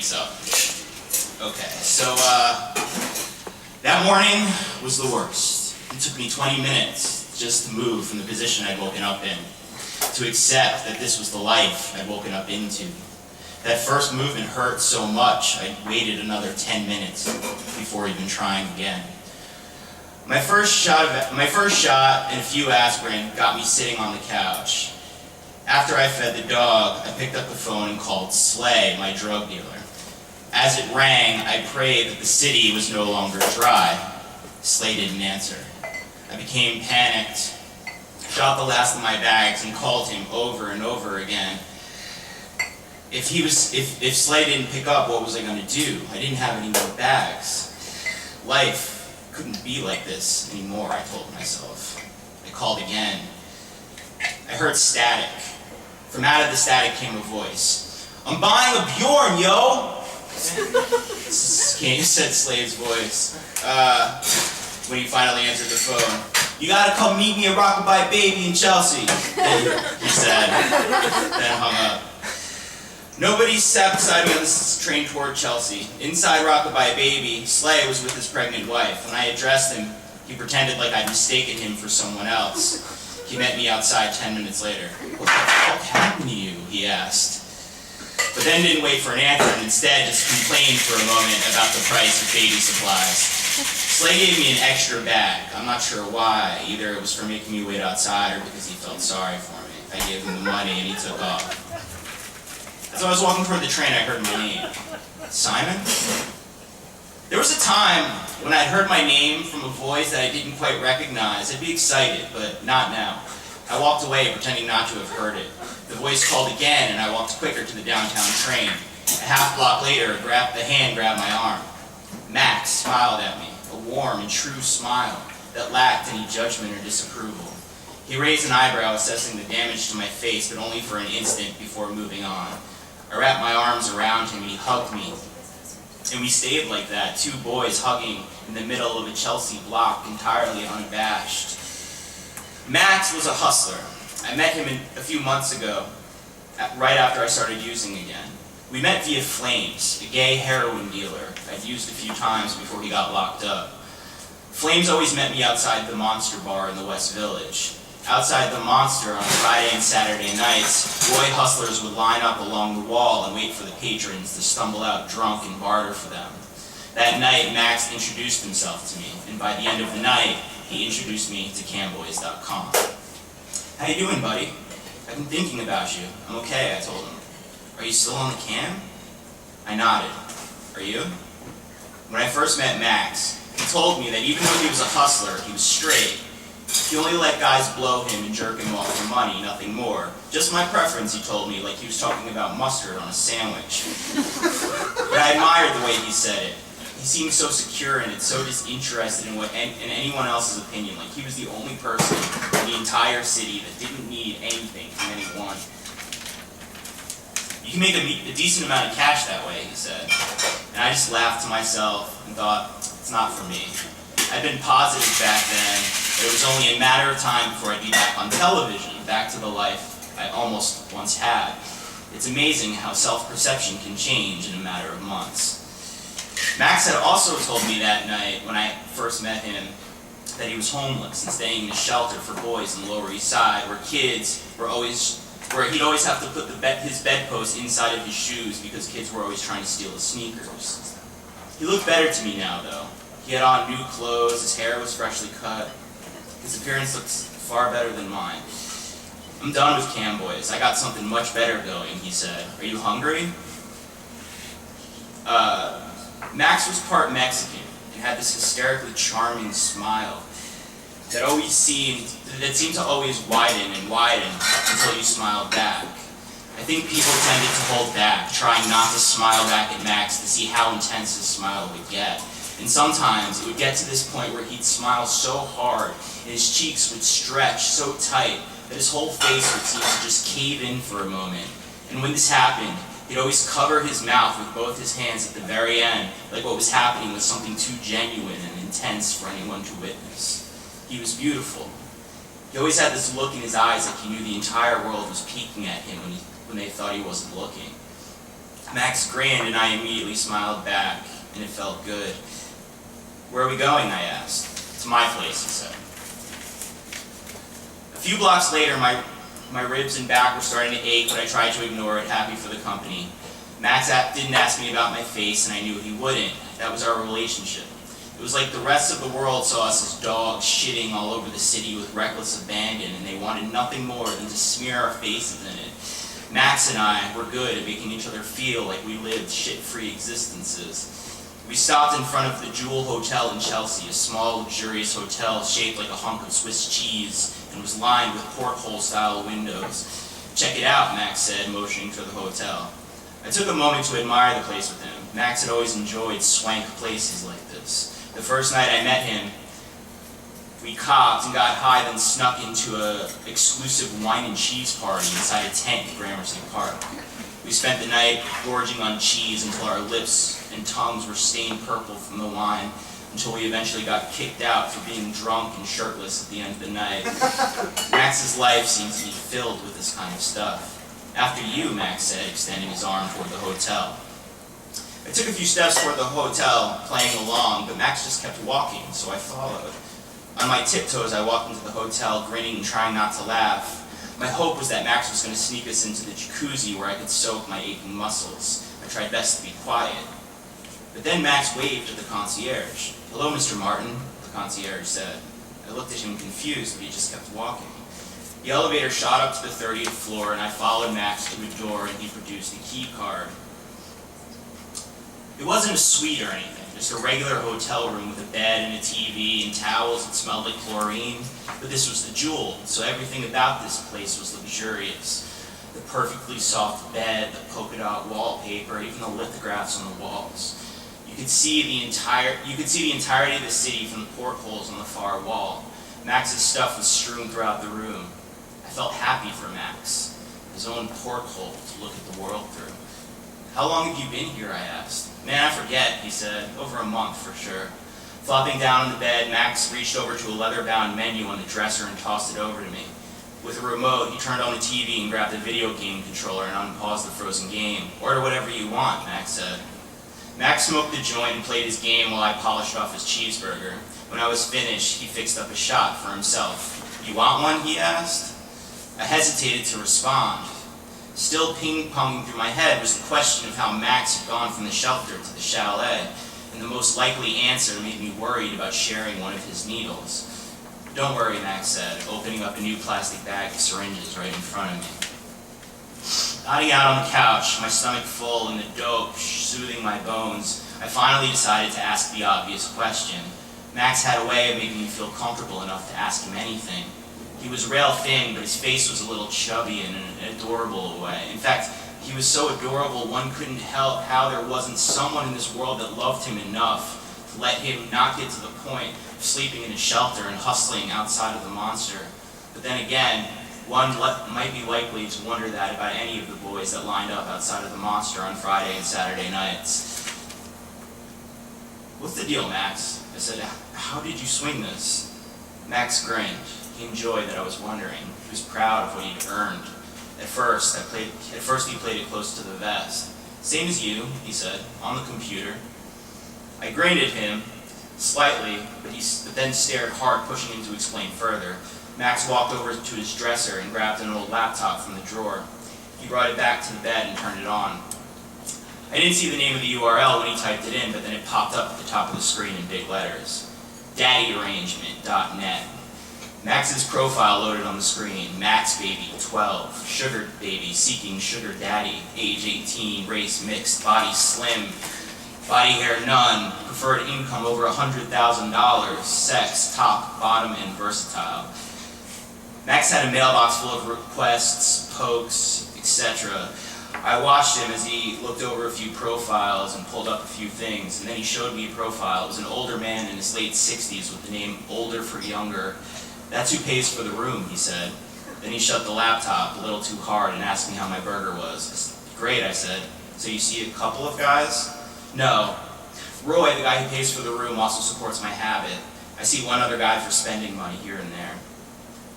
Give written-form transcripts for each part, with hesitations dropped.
wakes up. Okay, so that morning was the worst. It took me 20 minutes just to move from the position I'd woken up in, to accept that this was the life I'd woken up into. That first movement hurt so much, I waited another 10 minutes before even trying again. My first shot and a few aspirin got me sitting on the couch. After I fed the dog, I picked up the phone and called Slay, my drug dealer. As it rang, I prayed that the city was no longer dry. Slay didn't answer. I became panicked, shot the last of my bags, and called him over and over again. If Slay didn't pick up, what was I going to do? I didn't have any more bags. Life couldn't be like this anymore, I told myself. I called again. I heard static. From out of the static came a voice. "I'm buying a Bjorn, yo!" said Slay's voice. When he finally answered the phone. "You gotta come meet me at Rockabye Baby in Chelsea," he said, then hung up. Nobody sat beside me on this train toward Chelsea. Inside Rockabye Baby, Slay was with his pregnant wife. When I addressed him, he pretended like I'd mistaken him for someone else. He met me outside 10 minutes later. "What the fuck happened to you?" he asked. But then didn't wait for an answer and instead just complained for a moment about the price of baby supplies. Slay gave me an extra bag. I'm not sure why. Either it was for making me wait outside or because he felt sorry for me. I gave him the money and he took off. As I was walking toward the train, I heard my name. Simon? There was a time when I'd heard my name from a voice that I didn't quite recognize. I'd be excited, but not now. I walked away, pretending not to have heard it. The voice called again, and I walked quicker to the downtown train. A half block later, the hand grabbed my arm. Max smiled at me, a warm and true smile that lacked any judgment or disapproval. He raised an eyebrow, assessing the damage to my face, but only for an instant before moving on. I wrapped my arms around him, and he hugged me. And we stayed like that, two boys hugging in the middle of a Chelsea block, entirely unabashed. Max was a hustler. I met him a few months ago, right after I started using again. We met via Flames, a gay heroin dealer I'd used a few times before he got locked up. Flames always met me outside the Monster Bar in the West Village. Outside the Monster on Friday and Saturday nights, boy hustlers would line up along the wall and wait for the patrons to stumble out drunk and barter for them. That night, Max introduced himself to me, and by the end of the night, he introduced me to camboys.com. "How you doing, buddy? I've been thinking about you. I'm okay," I told him. "Are you still on the cam?" I nodded. "Are you?" When I first met Max, he told me that even though he was a hustler, he was straight. He only let guys blow him and jerk him off for money, nothing more. Just my preference, he told me, like he was talking about mustard on a sandwich. But I admired the way he said it. He seemed so secure in it, so disinterested in anyone else's opinion, like he was the only person in the entire city that didn't need anything from anyone. "You can make a decent amount of cash that way," he said. And I just laughed to myself and thought, it's not for me. I'd been positive back then, but it was only a matter of time before I'd be back on television, back to the life I almost once had. It's amazing how self-perception can change in a matter of months. Max had also told me that night when I first met him that he was homeless and staying in a shelter for boys in the Lower East Side where he'd always have to put his bedpost inside of his shoes because kids were always trying to steal his sneakers. He looked better to me now, though. He had on new clothes, his hair was freshly cut. His appearance looked far better than mine. "I'm done with Camboys. I got something much better going," he said. "Are you hungry?" Max was part Mexican and had this hysterically charming smile that seemed to always widen and widen until you smiled back. I think people tended to hold back, trying not to smile back at Max to see how intense his smile would get. And sometimes it would get to this point where he'd smile so hard and his cheeks would stretch so tight that his whole face would seem to just cave in for a moment. And when this happened, he'd always cover his mouth with both his hands at the very end, like what was happening was something too genuine and intense for anyone to witness. He was beautiful. He always had this look in his eyes like he knew the entire world was peeking at him when they thought he wasn't looking. Max grinned and I immediately smiled back, and it felt good. "Where are we going?" I asked. "To my place," he said. A few blocks later, my ribs and back were starting to ache, but I tried to ignore it, happy for the company. Max didn't ask me about my face, and I knew he wouldn't. That was our relationship. It was like the rest of the world saw us as dogs shitting all over the city with reckless abandon, and they wanted nothing more than to smear our faces in it. Max and I were good at making each other feel like we lived shit-free existences. We stopped in front of the Jewel Hotel in Chelsea, a small, luxurious hotel shaped like a hunk of Swiss cheese and was lined with porthole-style windows. "Check it out," Max said, motioning for the hotel. I took a moment to admire the place with him. Max had always enjoyed swank places like this. The first night I met him, we copped and got high, then snuck into an exclusive wine and cheese party inside a tent in Gramercy Park. We spent the night gorging on cheese until our lips and tongues were stained purple from the wine, until we eventually got kicked out for being drunk and shirtless at the end of the night. Max's life seemed to be filled with this kind of stuff. "After you," Max said, extending his arm toward the hotel. I took a few steps toward the hotel, playing along, but Max just kept walking, so I followed. On my tiptoes, I walked into the hotel, grinning and trying not to laugh. My hope was that Max was going to sneak us into the jacuzzi where I could soak my aching muscles. I tried best to be quiet. But then Max waved at the concierge. "Hello, Mr. Martin," the concierge said. I looked at him confused, but he just kept walking. The elevator shot up to the 30th floor, and I followed Max to a door, and he produced a key card. It wasn't a suite or anything, just a regular hotel room with a bed and a TV and towels that smelled like chlorine. But this was the Jewel, so everything about this place was luxurious. The perfectly soft bed, the polka dot wallpaper, even the lithographs on the walls. You could see the entirety of the city from the portholes on the far wall. Max's stuff was strewn throughout the room. I felt happy for Max, his own porthole to look at the world through. "How long have you been here?" I asked. "Man, I forget," he said. "Over a month for sure." Flopping down on the bed, Max reached over to a leather-bound menu on the dresser and tossed it over to me. With a remote, he turned on the TV and grabbed a video game controller and unpaused the frozen game. "Order whatever you want," Max said. Max smoked the joint and played his game while I polished off his cheeseburger. When I was finished, he fixed up a shot for himself. "You want one?" he asked. I hesitated to respond. Still ping-ponging through my head was the question of how Max had gone from the shelter to the chalet, and the most likely answer made me worried about sharing one of his needles. "Don't worry," Max said, opening up a new plastic bag of syringes right in front of me. Nodding out on the couch, my stomach full and the dope soothing my bones, I finally decided to ask the obvious question. Max had a way of making me feel comfortable enough to ask him anything. He was rail thin, but his face was a little chubby in an adorable way. In fact, he was so adorable one couldn't help how there wasn't someone in this world that loved him enough to let him not get to the point of sleeping in a shelter and hustling outside of the monster. But then again, one might be likely to wonder that about any of the boys that lined up outside of the monster on Friday and Saturday nights. "What's the deal, Max?" I said. "How did you swing this?" Max grinned. He enjoyed that I was wondering. He was proud of what he'd earned. At first he played it close to the vest. "Same as you," he said, "on the computer." I grinned at him, slightly, but then stared hard, pushing him to explain further. Max walked over to his dresser and grabbed an old laptop from the drawer. He brought it back to the bed and turned it on. I didn't see the name of the URL when he typed it in, but then it popped up at the top of the screen in big letters. DaddyArrangement.net. Max's profile loaded on the screen. Max baby, 12. Sugar baby, seeking sugar daddy. Age 18, race mixed, body slim, body hair none, preferred income over $100,000, sex, top, bottom, and versatile. Max had a mailbox full of requests, pokes, etc. I watched him as he looked over a few profiles and pulled up a few things, and then he showed me a profile. It was an older man in his late 60s with the name Older for Younger. "That's who pays for the room," he said. Then he shut the laptop a little too hard and asked me how my burger was. "Great," I said. "So you see a couple of guys?" "No. Roy, the guy who pays for the room, also supports my habit. I see one other guy for spending money here and there."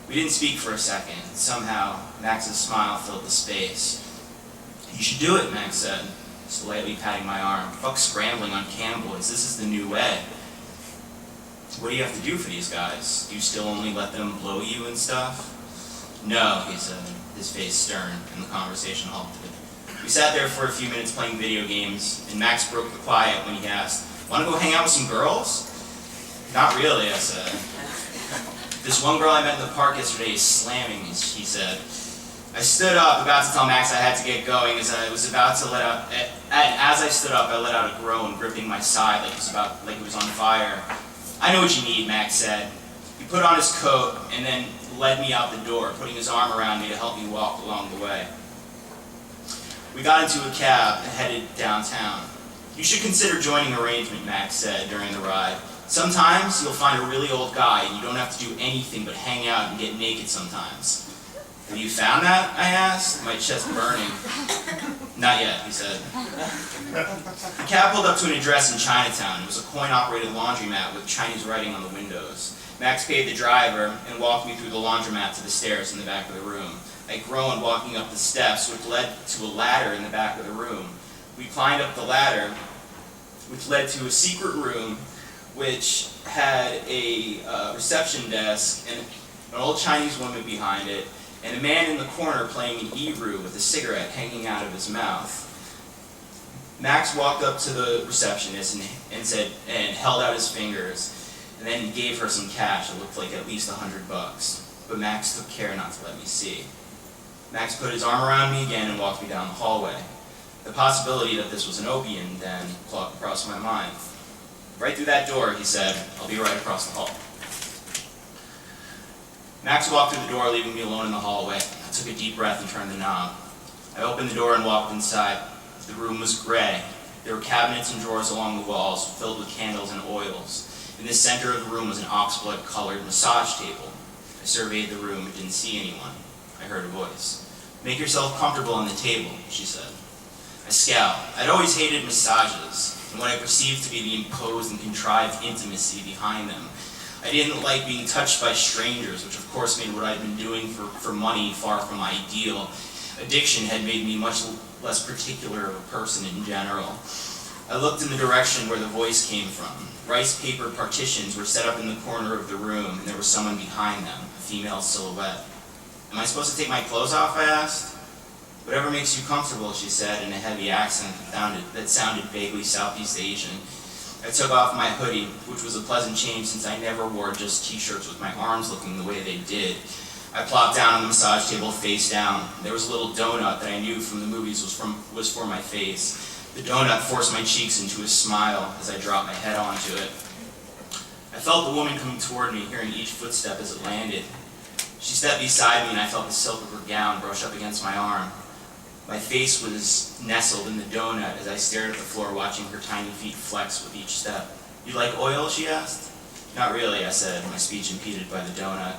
We didn't speak for a second. Somehow, Max's smile filled the space. "You should do it," Max said. just lightly patting my arm. Fuck scrambling on Camboys, this is the new way. What do you have to do for these guys? Do you still only let them blow you and stuff? No, he said, his face stern, and the conversation halted. We sat there for a few minutes playing video games, and Max broke the quiet when he asked, "Want to go hang out with some girls?" "Not really," I said. "This one girl I met in the park yesterday is slamming me," he said. I stood up, about to tell Max I had to get going, as I was about to let out, as I stood up, I let out a groan, gripping my side like it was on fire. "I know what you need," Max said. He put on his coat and then led me out the door, putting his arm around me to help me walk along the way. We got into a cab and headed downtown. "You should consider joining Arrangement," Max said during the ride. "Sometimes you'll find a really old guy and you don't have to do anything but hang out and get naked sometimes." "Have you found that?" I asked, my chest burning. "Not yet," he said. The cab pulled up to an address in Chinatown. It was a coin-operated laundromat with Chinese writing on the windows. Max paid the driver and walked me through the laundromat to the stairs in the back of the room. I groaned walking up the steps, which led to a ladder in the back of the room. We climbed up the ladder, which led to a secret room, which had a reception desk and an old Chinese woman behind it, and a man in the corner playing an Eru with a cigarette hanging out of his mouth. Max walked up to the receptionist and held out his fingers, and then he gave her some cash that looked like at least $100, but Max took care not to let me see. Max put his arm around me again and walked me down the hallway. The possibility that this was an opium den crossed my mind. "Right through that door," he said. "I'll be right across the hall." Max walked through the door, leaving me alone in the hallway. I took a deep breath and turned the knob. I opened the door and walked inside. The room was gray. There were cabinets and drawers along the walls filled with candles and oils. In the center of the room was an oxblood-colored massage table. I surveyed the room and didn't see anyone. I heard a voice. "Make yourself comfortable on the table," she said. I scowled. I'd always hated massages, and what I perceived to be the imposed and contrived intimacy behind them. I didn't like being touched by strangers, which of course made what I'd been doing for money far from ideal. Addiction had made me much less particular of a person in general. I looked in the direction where the voice came from. Rice paper partitions were set up in the corner of the room, and there was someone behind them, a female silhouette. "Am I supposed to take my clothes off?" I asked. "Whatever makes you comfortable," she said in a heavy accent that sounded vaguely Southeast Asian. I took off my hoodie, which was a pleasant change since I never wore just t-shirts with my arms looking the way they did. I plopped down on the massage table face down. There was a little donut that I knew from the movies was for my face. The donut forced my cheeks into a smile as I dropped my head onto it. I felt the woman coming toward me, hearing each footstep as it landed. She stepped beside me and I felt the silk of her gown brush up against my arm. My face was nestled in the donut as I stared at the floor, watching her tiny feet flex with each step. "You like oil?" she asked. "Not really," I said, my speech impeded by the donut.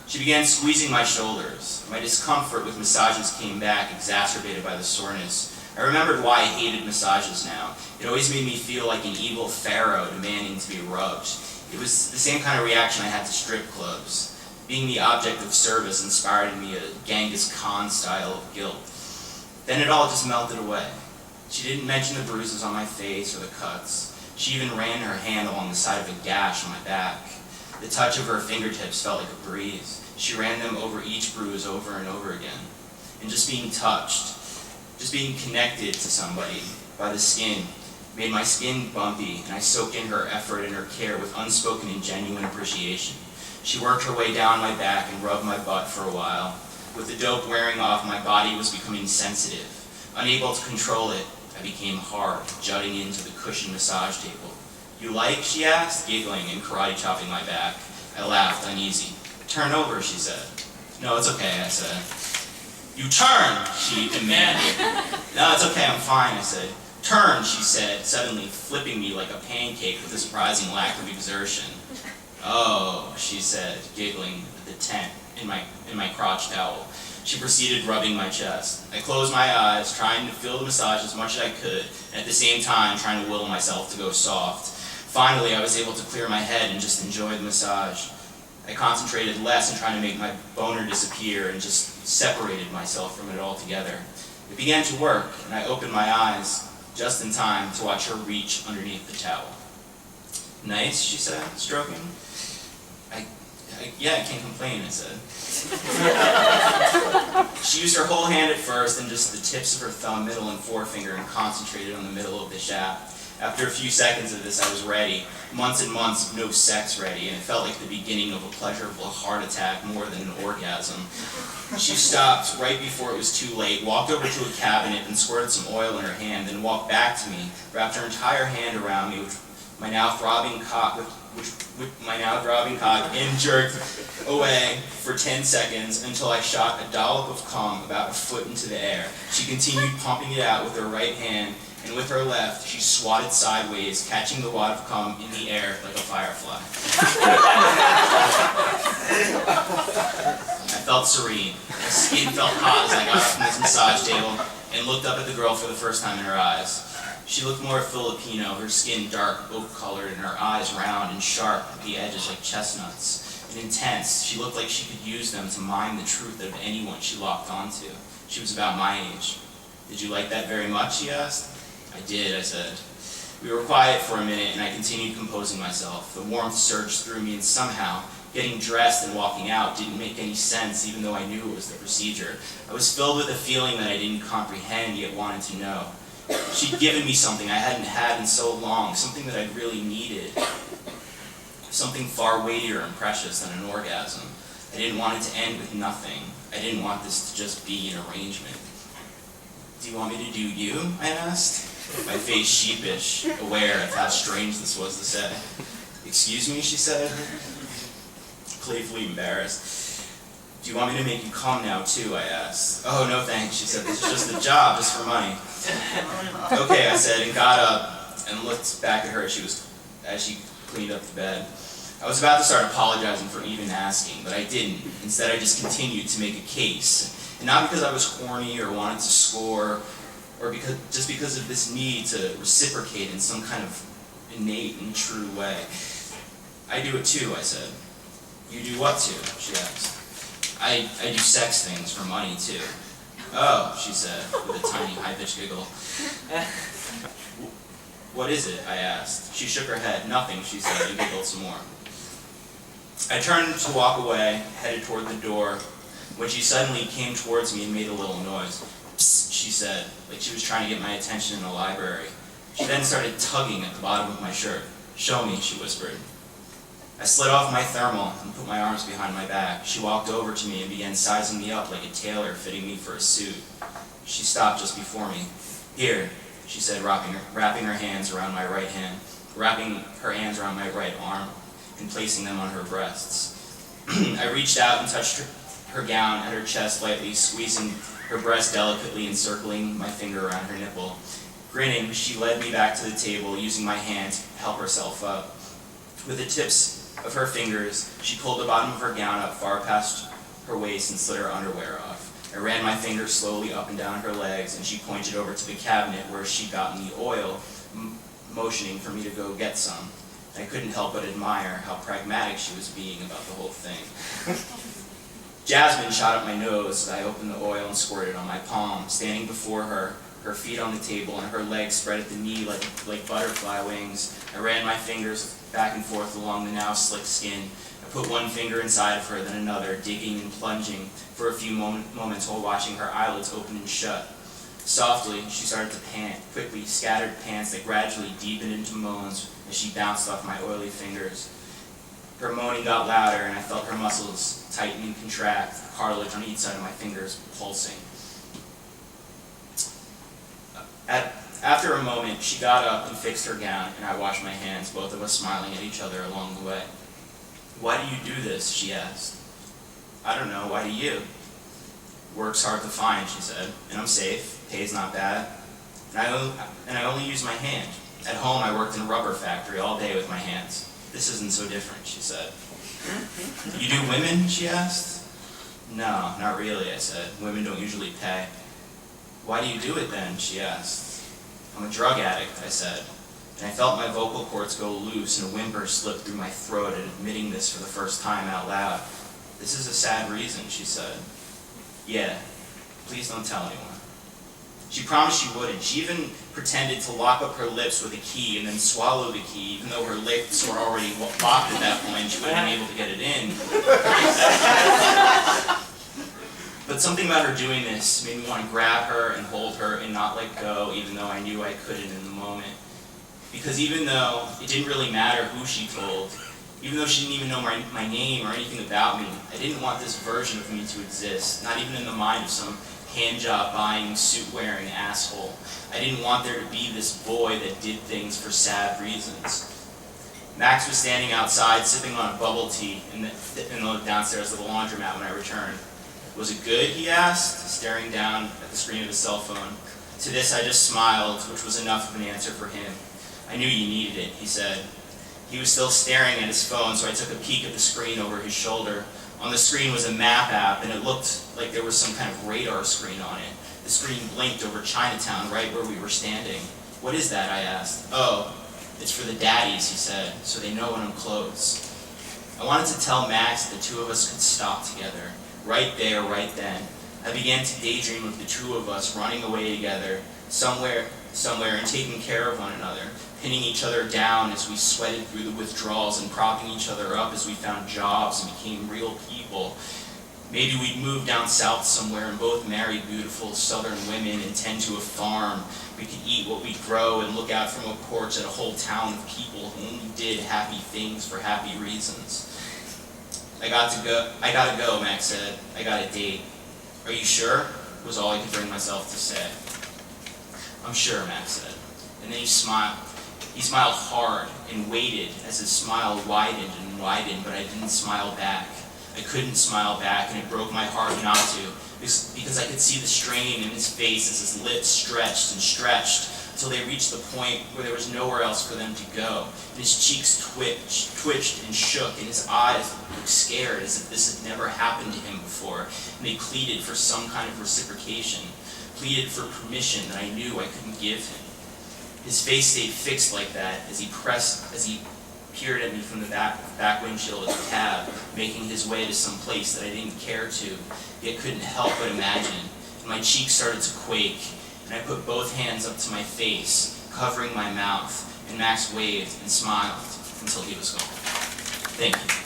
She began squeezing my shoulders. My discomfort with massages came back, exacerbated by the soreness. I remembered why I hated massages now. It always made me feel like an evil pharaoh demanding to be rubbed. It was the same kind of reaction I had to strip clubs. Being the object of service inspired in me a Genghis Khan style of guilt. Then it all just melted away. She didn't mention the bruises on my face or the cuts. She even ran her hand along the side of a gash on my back. The touch of her fingertips felt like a breeze. She ran them over each bruise over and over again. And just being touched, just being connected to somebody by the skin, made my skin bumpy, and I soaked in her effort and her care with unspoken and genuine appreciation. She worked her way down my back and rubbed my butt for a while. With the dope wearing off, my body was becoming sensitive. Unable to control it, I became hard, jutting into the cushioned massage table. "You like?" she asked, giggling and karate chopping my back. I laughed, uneasy. "Turn over," she said. "No, it's okay," I said. "You turn," she demanded. "No, it's okay, I'm fine," I said. "Turn," she said, suddenly flipping me like a pancake with a surprising lack of exertion. "Oh," she said, giggling at the tent in my crotch towel. She proceeded rubbing my chest. I closed my eyes, trying to feel the massage as much as I could, and at the same time trying to will myself to go soft. Finally, I was able to clear my head and just enjoy the massage. I concentrated less on trying to make my boner disappear and just separated myself from it altogether. It began to work, and I opened my eyes. just in time to watch her reach underneath the towel. Nice, she said, stroking. Yeah, I can't complain, I said. She used her whole hand at first, and just the tips of her thumb, middle, and forefinger, and concentrated on the middle of the shaft. After a few seconds of this, I was ready. Months and months of no sex ready, and it felt like the beginning of a pleasurable heart attack more than an orgasm. She stopped right before it was too late, walked over to a cabinet and squirted some oil in her hand, then walked back to me, wrapped her entire hand around me, with my now throbbing cock, and jerked away for 10 seconds until I shot a dollop of cum about a foot into the air. She continued pumping it out with her right hand, and with her left, she swatted sideways, catching the wad of cum in the air like a firefly. I felt serene. My skin felt hot as I got up from this massage table and looked up at the girl for the first time in her eyes. She looked more Filipino, her skin dark, oak-colored, and her eyes round and sharp at the edges like chestnuts. And intense, she looked like she could use them to mine the truth of anyone she locked onto. She was about my age. Did you like that very much, she asked. I did, I said. We were quiet for a minute, and I continued composing myself. The warmth surged through me, and somehow, getting dressed and walking out didn't make any sense, even though I knew it was the procedure. I was filled with a feeling that I didn't comprehend, yet wanted to know. She'd given me something I hadn't had in so long, something that I really needed. Something far weightier and precious than an orgasm. I didn't want it to end with nothing. I didn't want this to just be an arrangement. Do you want me to do you? I asked, my face sheepish, aware of how strange this was to say. Excuse me, she said, playfully embarrassed. Do you want me to make you come now, too? I asked. Oh, no thanks, she said. This is just a job, just for money. Okay, I said, and got up and looked back at her as she cleaned up the bed. I was about to start apologizing for even asking, but I didn't. Instead, I just continued to make a case. And not because I was horny or wanted to score, or just because of this need to reciprocate in some kind of innate and true way. I do it too, I said. You do what too? She asked. I do sex things for money too. Oh, she said, with a tiny high-pitched giggle. What is it? I asked. She shook her head. Nothing, she said, and giggled some more. I turned to walk away, headed toward the door, when she suddenly came towards me and made a little noise. Psst, she said, like she was trying to get my attention in the library. She then started tugging at the bottom of my shirt. Show me, she whispered. I slid off my thermal and put my arms behind my back. She walked over to me and began sizing me up like a tailor fitting me for a suit. She stopped just before me. Here, she said, wrapping her hands around my right hand, wrapping her hands around my right arm and placing them on her breasts. I reached out and touched her gown at her chest lightly, squeezing her breast delicately and circling my finger around her nipple. Grinning, she led me back to the table, using my hand to help herself up. With the tips of her fingers, she pulled the bottom of her gown up far past her waist and slid her underwear off. I ran my fingers slowly up and down her legs, and she pointed over to the cabinet where she'd gotten the oil, motioning for me to go get some. I couldn't help but admire how pragmatic she was being about the whole thing. Jasmine shot up my nose as I opened the oil and squirted on my palm, standing before her, her feet on the table and her legs spread at the knee like butterfly wings. I ran my fingers back and forth along the now slick skin. I put one finger inside of her, then another, digging and plunging for a few moments while watching her eyelids open and shut. Softly, she started to pant, quickly scattered pants that gradually deepened into moans as she bounced off my oily fingers. Her moaning got louder, and I felt her muscles tighten and contract, the cartilage on each side of my fingers pulsing. After a moment, she got up and fixed her gown, and I washed my hands, both of us smiling at each other along the way. Why do you do this? She asked. I don't know. Why do you? Work's hard to find, she said, and I'm safe. Pay's not bad. And I only use my hand. At home, I worked in a rubber factory all day with my hands. This isn't so different, she said. You do women? She asked. No, not really, I said. Women don't usually pay. Why do you do it then? She asked. I'm a drug addict, I said, and I felt my vocal cords go loose and a whimper slip through my throat at admitting this for the first time out loud. This is a sad reason, she said. Yeah, please don't tell anyone. She promised she wouldn't. She even pretended to lock up her lips with a key and then swallow the key, even though her lips were already locked at that point. She wouldn't be able to get it in. But something about her doing this made me want to grab her and hold her and not let go, even though I knew I couldn't in the moment. Because even though it didn't really matter who she told, even though she didn't even know my name or anything about me, I didn't want this version of me to exist, not even in the mind of some handjob-buying, suit-wearing asshole. I didn't want there to be this boy that did things for sad reasons. Max was standing outside sipping on a bubble tea in the downstairs of the laundromat when I returned. "Was it good?" he asked, staring down at the screen of his cell phone. To this I just smiled, which was enough of an answer for him. "I knew you needed it," he said. He was still staring at his phone, so I took a peek at the screen over his shoulder. On the screen was a map app, and it looked like there was some kind of radar screen on it. The screen blinked over Chinatown, right where we were standing. "What is that?" I asked. "Oh, it's for the daddies," he said, "so they know when I'm close." I wanted to tell Max that the two of us could stop together, right there, right then. I began to daydream of the two of us running away together, somewhere, and taking care of one another, pinning each other down as we sweated through the withdrawals and propping each other up as we found jobs and became real people. Maybe we'd move down south somewhere and both marry beautiful southern women and tend to a farm. We could eat what we grow and look out from a porch at a whole town of people who only did happy things for happy reasons. I gotta go, Max said. "I got a date." "Are you sure?" was all I could bring myself to say. "I'm sure," Max said. And then he smiled. He smiled hard and waited as his smile widened and widened, but I didn't smile back. I couldn't smile back, and it broke my heart not to, because I could see the strain in his face as his lips stretched and stretched until they reached the point where there was nowhere else for them to go. And his cheeks twitched and shook, and his eyes looked scared as if this had never happened to him before, and they pleaded for some kind of reciprocation, pleaded for permission that I knew I couldn't give him. His face stayed fixed like that as he peered at me from the back windshield of the cab, making his way to some place that I didn't care to, yet couldn't help but imagine. And my cheeks started to quake, and I put both hands up to my face, covering my mouth, and Max waved and smiled until he was gone. Thank you.